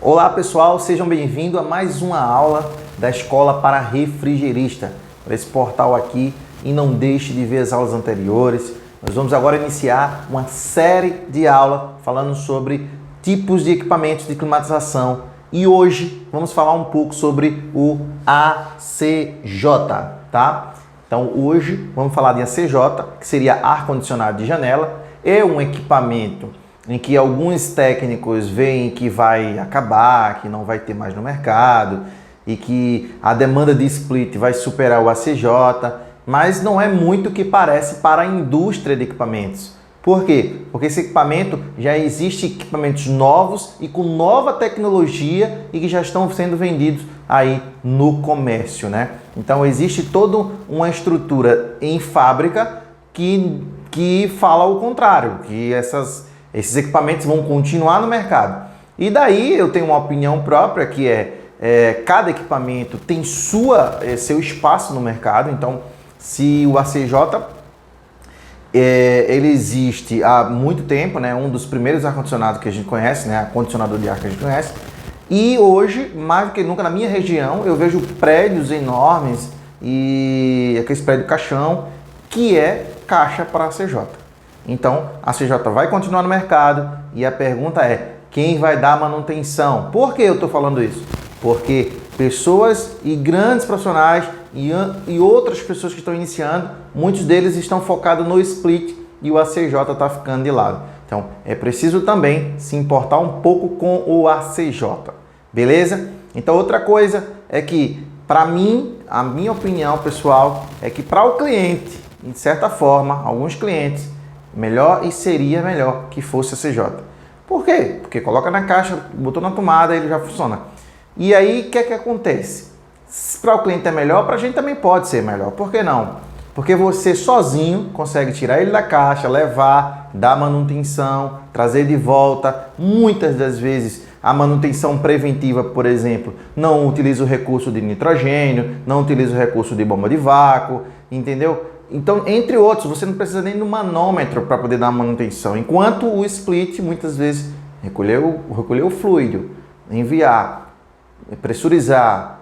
Olá pessoal, sejam bem-vindos a mais uma aula da Escola para Refrigerista, para esse portal aqui, e não deixe de ver as aulas anteriores. Nós vamos agora iniciar uma série de aulas falando sobre tipos de equipamentos de climatização e hoje vamos falar um pouco sobre o ACJ, tá? Então hoje vamos falar de ACJ, que seria ar-condicionado de janela, é um equipamento em que alguns técnicos veem que vai acabar, que não vai ter mais no mercado e que a demanda de split vai superar o ACJ, mas não é muito o que parece para a indústria de equipamentos. Por quê? Porque esse equipamento já existe equipamentos novos e com nova tecnologia e que já estão sendo vendidos aí no comércio, né? Então existe toda uma estrutura em fábrica que fala o contrário, que esses equipamentos vão continuar no mercado. E daí eu tenho uma opinião própria que cada equipamento tem seu espaço no mercado. Então, se o ACJ ele existe há muito tempo, né? Um dos primeiros ar-condicionados que a gente conhece, né? Condicionador de ar que a gente conhece. E hoje, mais do que nunca na minha região, eu vejo prédios enormes e aqueles prédios caixão que é caixa para ACJ. Então, a ACJ vai continuar no mercado e a pergunta é, quem vai dar manutenção? Por que eu estou falando isso? Porque pessoas e grandes profissionais e outras pessoas que estão iniciando, muitos deles estão focados no split e o ACJ está ficando de lado. Então, é preciso também se importar um pouco com o ACJ, beleza? Então, outra coisa é que, para mim, a minha opinião pessoal é que para o cliente, de certa forma, alguns clientes, seria melhor que fosse a CJ. Por quê? Porque coloca na caixa, botou na tomada, ele já funciona. E aí, o que é que acontece? Para o cliente é melhor, para a gente também pode ser melhor. Por que não? Porque você sozinho consegue tirar ele da caixa, levar, dar manutenção, trazer de volta. Muitas das vezes, a manutenção preventiva, por exemplo, não utiliza o recurso de nitrogênio, não utiliza o recurso de bomba de vácuo, entendeu? Então, entre outros, você não precisa nem do manômetro para poder dar manutenção. Enquanto o split, muitas vezes, recolher o fluido, enviar, pressurizar,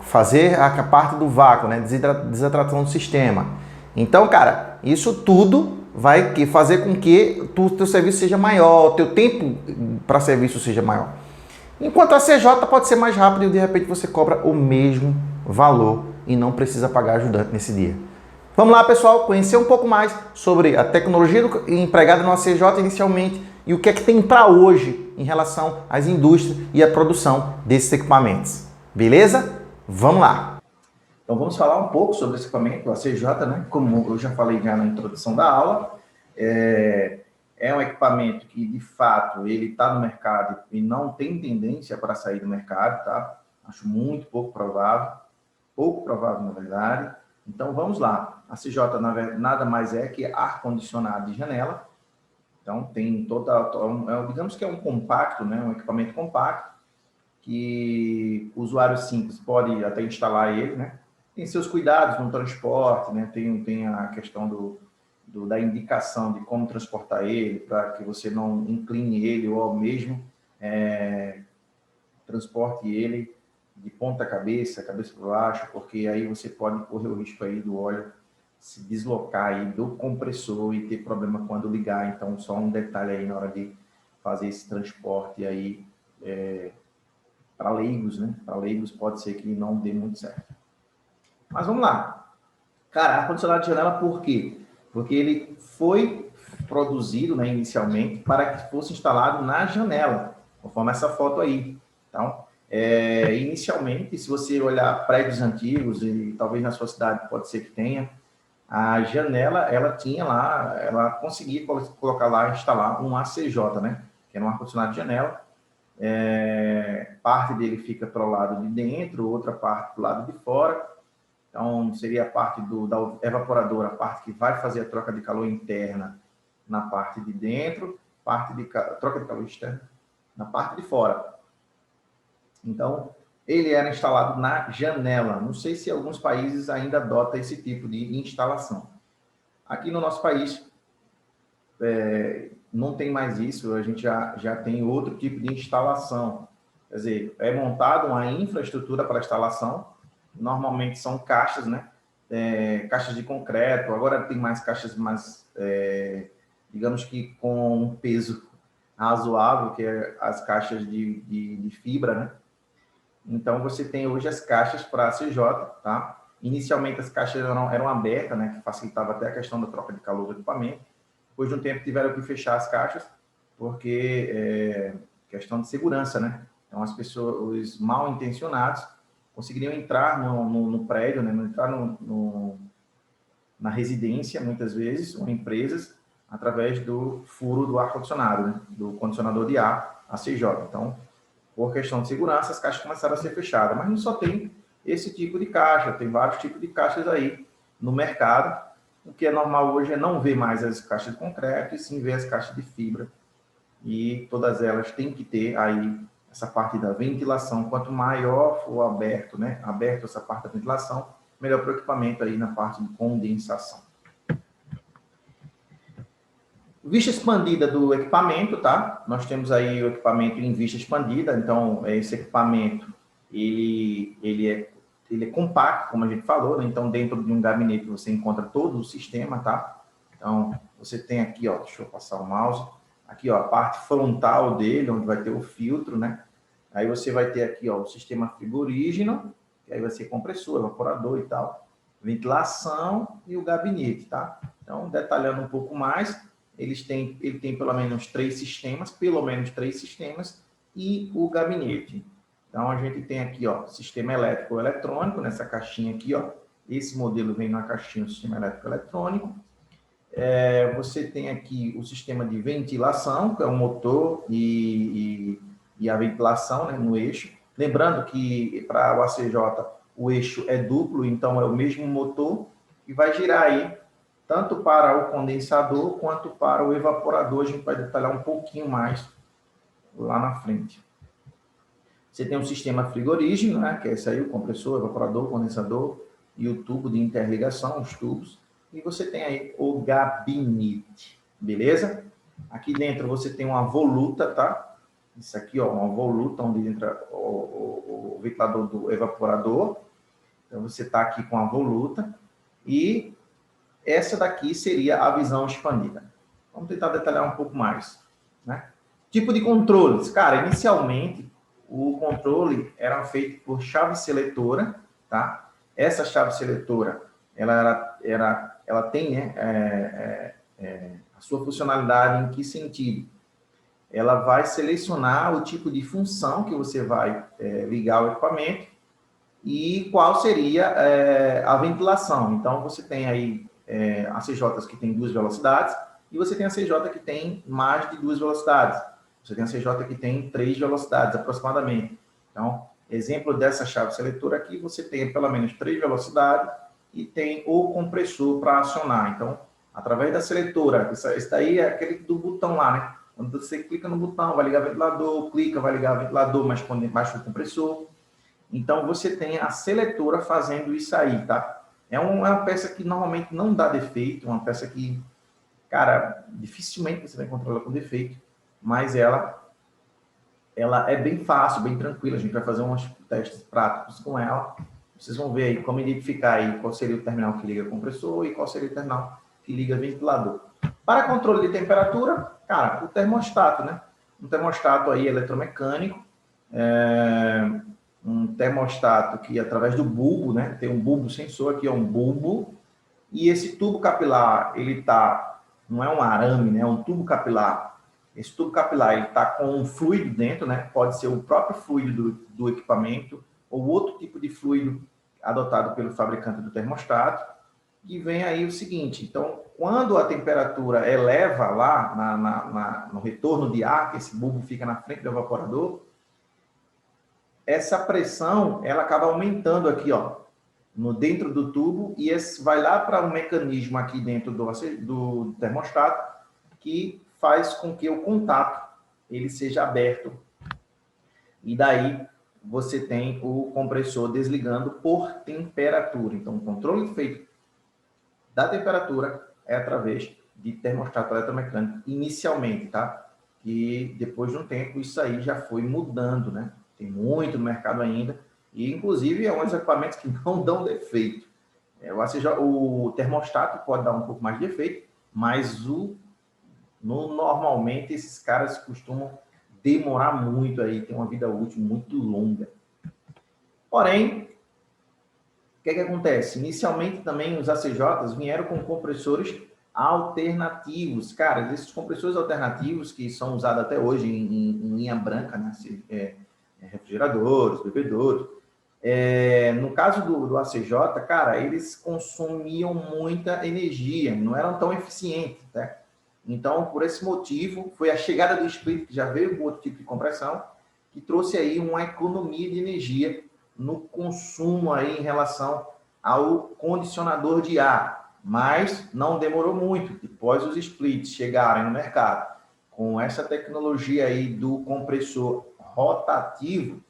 fazer a parte do vácuo, né? Desidratação do sistema. Então, cara, isso tudo vai fazer com que o teu serviço seja maior, o teu tempo para serviço seja maior. Enquanto a CJ pode ser mais rápido e de repente você cobra o mesmo valor e não precisa pagar ajudante nesse dia. Vamos lá, pessoal, conhecer um pouco mais sobre a tecnologia empregada no ACJ inicialmente e o que é que tem para hoje em relação às indústrias e à produção desses equipamentos. Beleza? Vamos lá! Então vamos falar um pouco sobre esse equipamento, o ACJ, né? Como eu já falei já na introdução da aula, é um equipamento que, de fato, ele está no mercado e não tem tendência para sair do mercado, tá? Acho muito pouco provável, na verdade. Então, vamos lá. A CJ nada mais é que ar-condicionado de janela. Então, tem digamos que é um compacto, né? Um equipamento compacto, que o usuário simples pode até instalar ele, né? Tem seus cuidados no transporte, né? Tem a questão da indicação de como transportar ele, para que você não incline ele ou ao mesmo transporte ele de ponta cabeça para baixo, porque aí você pode correr o risco aí do óleo se deslocar aí do compressor e ter problema quando ligar. Então, só um detalhe aí na hora de fazer esse transporte aí para leigos, né? Para leigos pode ser que não dê muito certo. Mas vamos lá. Cara, ar-condicionado de janela por quê? Porque ele foi produzido, né, inicialmente para que fosse instalado na janela, conforme essa foto aí. Então, inicialmente, se você olhar prédios antigos, e talvez na sua cidade pode ser que tenha, a janela, ela conseguia colocar lá, instalar um ACJ, né? Que é um ar-condicionado de janela. Parte dele fica para o lado de dentro, outra parte para o lado de fora. Então, seria a parte da evaporadora, a parte que vai fazer a troca de calor interna na parte de dentro, troca de calor externa na parte de fora. Então, ele era instalado na janela. Não sei se alguns países ainda adotam esse tipo de instalação. Aqui no nosso país, não tem mais isso, a gente já tem outro tipo de instalação. Quer dizer, é montada uma infraestrutura para instalação, normalmente são caixas, né? Caixas de concreto, agora tem mais caixas mais, digamos que com um peso razoável, que é as caixas de fibra, né? Então, você tem hoje as caixas para a CJ, tá? Inicialmente, as caixas eram abertas, né? Que facilitava até a questão da troca de calor do equipamento. Depois de um tempo, tiveram que fechar as caixas, porque questão de segurança, né? Então, as pessoas, os mal intencionados, conseguiriam entrar no prédio, né? Entrar na residência, muitas vezes, ou empresas, através do furo do ar-condicionado, né? Do condicionador de ar, a CJ. Então, por questão de segurança, as caixas começaram a ser fechadas. Mas não só tem esse tipo de caixa, tem vários tipos de caixas aí no mercado. O que é normal hoje é não ver mais as caixas de concreto, e sim ver as caixas de fibra. E todas elas têm que ter aí essa parte da ventilação. Quanto maior for aberto, né? Aberto essa parte da ventilação, melhor para o equipamento aí na parte de condensação. Vista expandida do equipamento, tá? Nós temos aí o equipamento em vista expandida, então esse equipamento ele é compacto, como a gente falou, né? Então dentro de um gabinete você encontra todo o sistema, tá? Então você tem aqui, ó, deixa eu passar o mouse, aqui, ó, a parte frontal dele, onde vai ter o filtro, né? Aí você vai ter aqui, ó, o sistema frigorígeno, que aí vai ser compressor, evaporador e tal, ventilação e o gabinete, tá? Então detalhando um pouco mais, ele tem pelo menos 3 sistemas, e o gabinete. Então, a gente tem aqui, ó, sistema elétrico eletrônico, nessa caixinha aqui, ó. Esse modelo vem na caixinha do sistema elétrico eletrônico. Você tem aqui o sistema de ventilação, que é o motor e a ventilação, né, no eixo. Lembrando que para o ACJ o eixo é duplo, então é o mesmo motor que vai girar aí tanto para o condensador quanto para o evaporador. A gente vai detalhar um pouquinho mais lá na frente. Você tem um sistema frigorígeno, né, que é esse aí, o compressor, evaporador, condensador e o tubo de interligação, os tubos. E você tem aí o gabinete, beleza? Aqui dentro você tem uma voluta, tá? Isso aqui, ó, uma voluta onde entra o ventilador do evaporador. Então você está aqui com a voluta e essa daqui seria a visão expandida. Vamos tentar detalhar um pouco mais, né? Tipo de controles. Cara, inicialmente, o controle era feito por chave seletora, tá? Essa chave seletora, ela tem, né, a sua funcionalidade em que sentido? Ela vai selecionar o tipo de função que você vai ligar ao equipamento e qual seria a ventilação. Então, você tem aí ACJs que tem 2 velocidades e você tem a CJ que tem mais de 2 velocidades. Você tem a CJ que tem 3 velocidades aproximadamente. Então, exemplo dessa chave seletora aqui, você tem pelo menos 3 velocidades e tem o compressor para acionar. Então, através da seletora, esse daí é aquele do botão lá, né? Quando você clica no botão, vai ligar o ventilador, clica, vai ligar o ventilador, mas quando baixa o compressor. Então, você tem a seletora fazendo isso aí, tá? É uma peça que normalmente não dá defeito, uma peça que, cara, dificilmente você vai encontrar ela com defeito, mas ela é bem fácil, bem tranquila. A gente vai fazer uns testes práticos com ela. Vocês vão ver aí como identificar aí qual seria o terminal que liga o compressor e qual seria o terminal que liga o ventilador. Para controle de temperatura, cara, o termostato, né? Um termostato aí eletromecânico, um termostato que através do bulbo, né? Tem um bulbo sensor aqui, é um bulbo, e esse tubo capilar, ele tá, não é um arame, né? É um tubo capilar. Esse tubo capilar, ele tá com um fluido dentro, né? Pode ser o próprio fluido do equipamento ou outro tipo de fluido adotado pelo fabricante do termostato. E vem aí o seguinte, então, quando a temperatura eleva lá no retorno de ar, que esse bulbo fica na frente do evaporador, essa pressão, ela acaba aumentando aqui, ó, dentro do tubo, e esse vai lá para um mecanismo aqui dentro do termostato, que faz com que o contato ele seja aberto. E daí você tem o compressor desligando por temperatura. Então, o controle feito da temperatura é através de termostato eletromecânico inicialmente, tá? E depois de um tempo isso aí já foi mudando, né? Tem muito no mercado ainda e inclusive é um dos equipamentos que não dão defeito. O termostato pode dar um pouco mais de defeito, mas normalmente esses caras costumam demorar muito aí, tem uma vida útil muito longa. Porém, o que acontece? Inicialmente também os ACJs vieram com compressores alternativos. Cara, esses compressores alternativos que são usados até hoje em linha branca, né? Refrigeradores, bebedouros. No caso do ACJ, cara, eles consumiam muita energia, não eram tão eficientes, tá? Então, por esse motivo, foi a chegada do split, que já veio com outro tipo de compressão, que trouxe aí uma economia de energia no consumo aí em relação ao condicionador de ar. Mas não demorou muito, depois os splits chegarem no mercado, com essa tecnologia aí do compressor rotativo,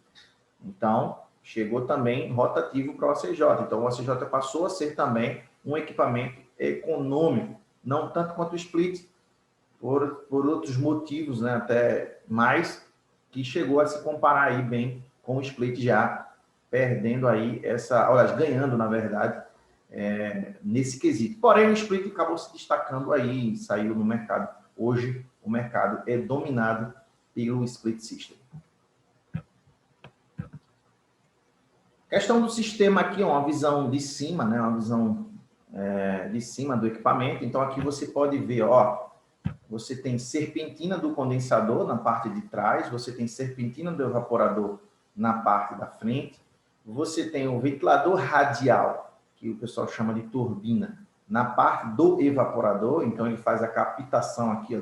então chegou também rotativo para o ACJ. Então o ACJ passou a ser também um equipamento econômico, não tanto quanto o split, por outros motivos, né, até mais, que chegou a se comparar aí bem com o split já, perdendo aí ganhando, na verdade, nesse quesito. Porém, o split acabou se destacando aí, saiu no mercado. Hoje, o mercado é dominado pelo split system. Questão do sistema aqui, uma visão de cima, né, uma visão de cima do equipamento. Então, aqui você pode ver, ó, você tem serpentina do condensador na parte de trás, você tem serpentina do evaporador na parte da frente, você tem o ventilador radial, que o pessoal chama de turbina, na parte do evaporador. Então ele faz a captação aqui, ó,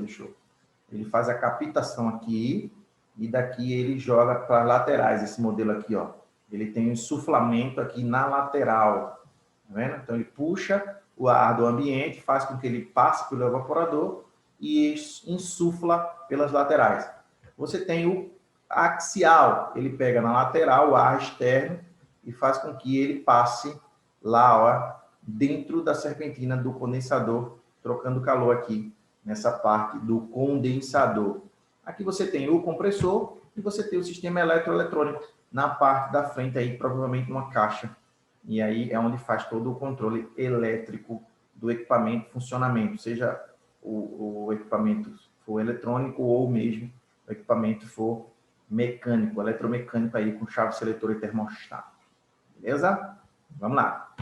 ele faz a captação aqui e daqui ele joga para as laterais. Esse modelo aqui, ó, ele tem um insuflamento aqui na lateral, tá vendo? Então ele puxa o ar do ambiente, faz com que ele passe pelo evaporador e insufla pelas laterais. Você tem o axial, ele pega na lateral o ar externo e faz com que ele passe lá, ó, dentro da serpentina do condensador, trocando calor aqui nessa parte do condensador. Aqui você tem o compressor e você tem o sistema eletroeletrônico na parte da frente aí, provavelmente uma caixa. E aí é onde faz todo o controle elétrico do equipamento, funcionamento, seja o equipamento for eletrônico ou mesmo o equipamento for mecânico, eletromecânico aí com chave seletora e termostato. Beleza? Vamos lá.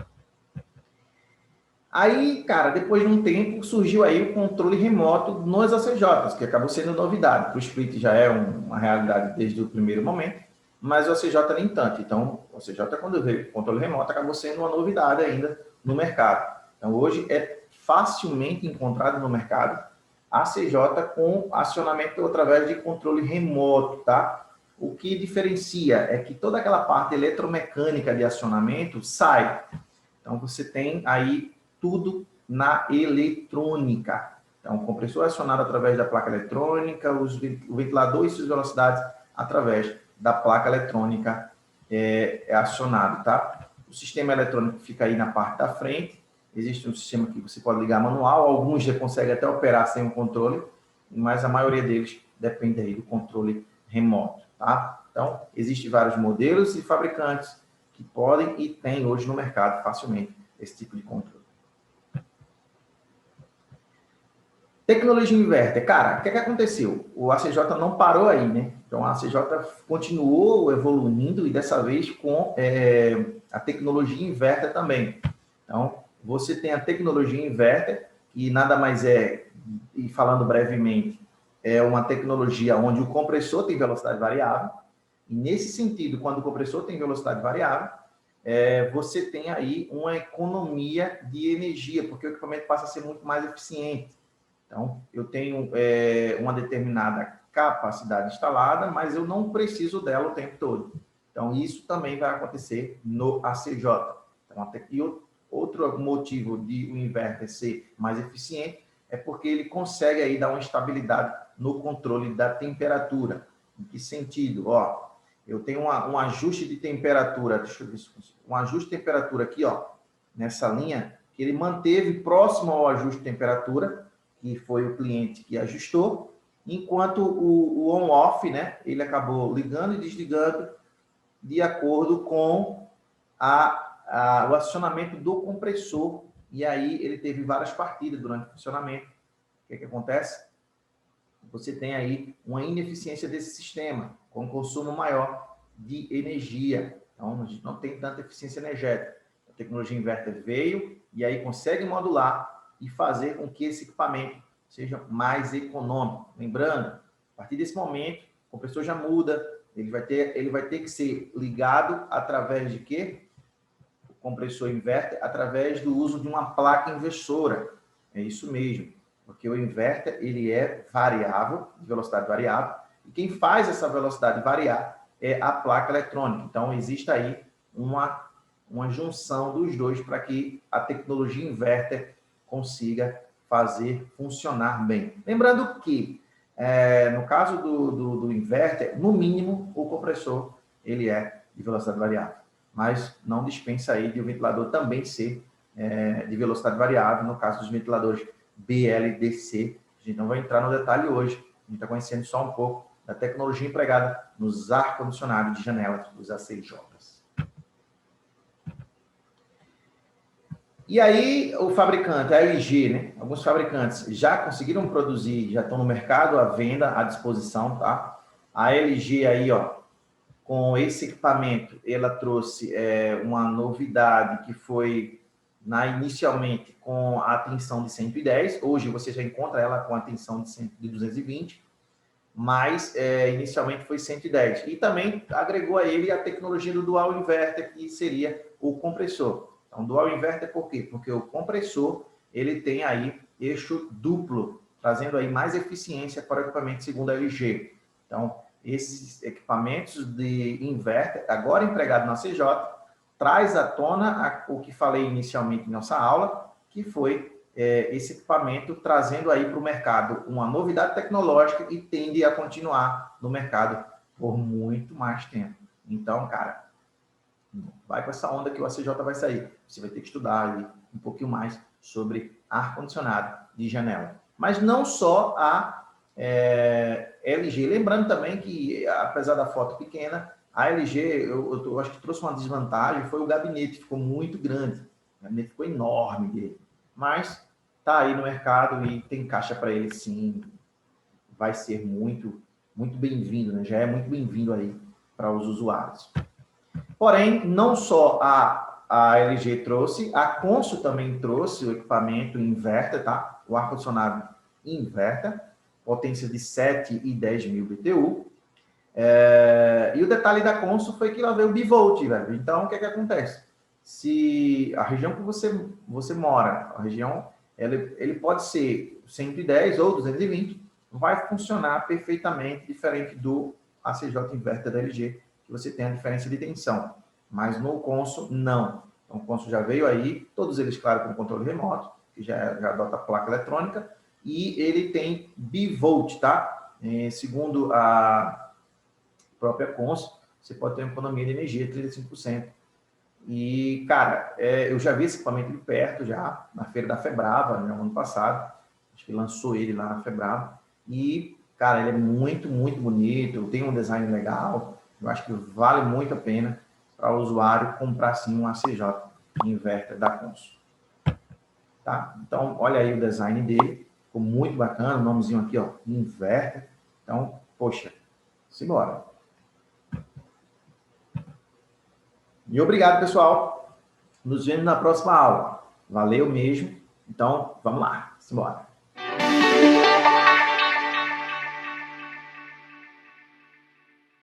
Aí, cara, depois de um tempo, surgiu aí o controle remoto nos ACJs, que acabou sendo novidade. Para o split já é uma realidade desde o primeiro momento, mas o ACJ nem tanto. Então, o ACJ, quando veio o controle remoto, acabou sendo uma novidade ainda no mercado. Então, hoje é facilmente encontrado no mercado ACJ com acionamento através de controle remoto, tá? O que diferencia é que toda aquela parte eletromecânica de acionamento sai. Então, você tem aí tudo na eletrônica. Então, o compressor é acionado através da placa eletrônica, o ventilador e suas velocidades através da placa eletrônica é acionado, tá? O sistema eletrônico fica aí na parte da frente. Existe um sistema que você pode ligar manual, alguns já conseguem até operar sem o controle, mas a maioria deles depende aí do controle remoto, tá? Então, existem vários modelos e fabricantes que podem e têm hoje no mercado facilmente esse tipo de controle. Tecnologia inverter. Cara, o que aconteceu? O ACJ não parou aí, né? Então, a ACJ continuou evoluindo e dessa vez com a tecnologia inverter também. Então, você tem a tecnologia inverter, que nada mais é, e falando brevemente, é uma tecnologia onde o compressor tem velocidade variável. E nesse sentido, quando o compressor tem velocidade variável, você tem aí uma economia de energia, porque o equipamento passa a ser muito mais eficiente. Então, eu tenho uma determinada capacidade instalada, mas eu não preciso dela o tempo todo. Então, isso também vai acontecer no ACJ. Então, outro motivo de o inverter ser mais eficiente é porque ele consegue aí dar uma estabilidade no controle da temperatura. Em que sentido? Ó, eu tenho um ajuste de temperatura, deixa eu ver se consigo, um ajuste de temperatura aqui, ó, nessa linha, que ele manteve próximo ao ajuste de temperatura, que foi o cliente que ajustou, enquanto o on-off, né, ele acabou ligando e desligando de acordo com o acionamento do compressor, e aí ele teve várias partidas durante o funcionamento. O que acontece? Você tem aí uma ineficiência desse sistema, com consumo maior de energia. Então, a gente não tem tanta eficiência energética. A tecnologia inverter veio e aí consegue modular e fazer com que esse equipamento seja mais econômico. Lembrando, a partir desse momento, o compressor já muda, ele vai ter que ser ligado através de quê? O compressor inverter através do uso de uma placa inversora. É isso mesmo, porque o inverter ele é variável, de velocidade variável, e quem faz essa velocidade variar é a placa eletrônica. Então, existe aí uma junção dos dois para que a tecnologia inverter consiga fazer funcionar bem. Lembrando que, no caso do inverter, no mínimo, o compressor ele é de velocidade variável, mas não dispensa aí de o ventilador também ser de velocidade variável, no caso dos ventiladores BLDC. A gente não vai entrar no detalhe hoje, a gente está conhecendo só um pouco da tecnologia empregada nos ar-condicionados de janelas, os ACJs. E aí, o fabricante, a LG, né? Alguns fabricantes já conseguiram produzir, já estão no mercado à venda, à disposição, tá? A LG aí, ó, com esse equipamento, ela trouxe uma novidade que foi inicialmente com a tensão de 110. Hoje você já encontra ela com a tensão de 220, mas inicialmente foi 110. E também agregou a ele a tecnologia do dual inverter, que seria o compressor. Então, dual inverter por quê? Porque o compressor ele tem aí eixo duplo, trazendo aí mais eficiência para o equipamento segundo a LG. Então, esses equipamentos de inverter, agora empregado na CJ, traz à tona o que falei inicialmente em nossa aula, que foi esse equipamento trazendo aí para o mercado uma novidade tecnológica e tende a continuar no mercado por muito mais tempo. Então, cara, vai com essa onda que o ACJ vai sair. Você vai ter que estudar aí um pouquinho mais sobre ar-condicionado de janela. Mas não só a LG. Lembrando também que, apesar da foto pequena, a LG, eu acho que trouxe uma desvantagem, foi o gabinete, ficou muito grande. O gabinete ficou enorme dele. Mas está aí no mercado e tem caixa para ele sim. Vai ser muito, muito bem-vindo, né? Já é muito bem-vindo aí para os usuários. Porém, não só a LG trouxe, a Consul também trouxe o equipamento inverter, tá? O ar-condicionado inverter, potência de 7 e 10 mil BTU. E o detalhe da Consul foi que ela veio bivolt, velho. Então, o que acontece? Se a região que você mora, a região, ele pode ser 110 ou 220, vai funcionar perfeitamente diferente do ACJ inverter da LG, que você tem a diferença de tensão. Mas no Consul, não. Então, o Consul já veio aí, todos eles, claro, com controle remoto, que já adota a placa eletrônica, e ele tem bivolt, tá? Segundo a própria Consul, você pode ter uma economia de energia de 35%. E, cara, eu já vi esse equipamento de perto, já, na feira da Febrava, no ano passado. Acho que lançou ele lá na Febrava. E, cara, ele é muito, muito bonito, tem um design legal. Eu acho que vale muito a pena para o usuário comprar, sim, um ACJ inverter da Consul. Tá? Então, olha aí o design dele. Ficou muito bacana, o nomezinho aqui, ó, inverter. Então, poxa, simbora. E obrigado, pessoal. Nos vemos na próxima aula. Valeu mesmo. Então, vamos lá. Simbora.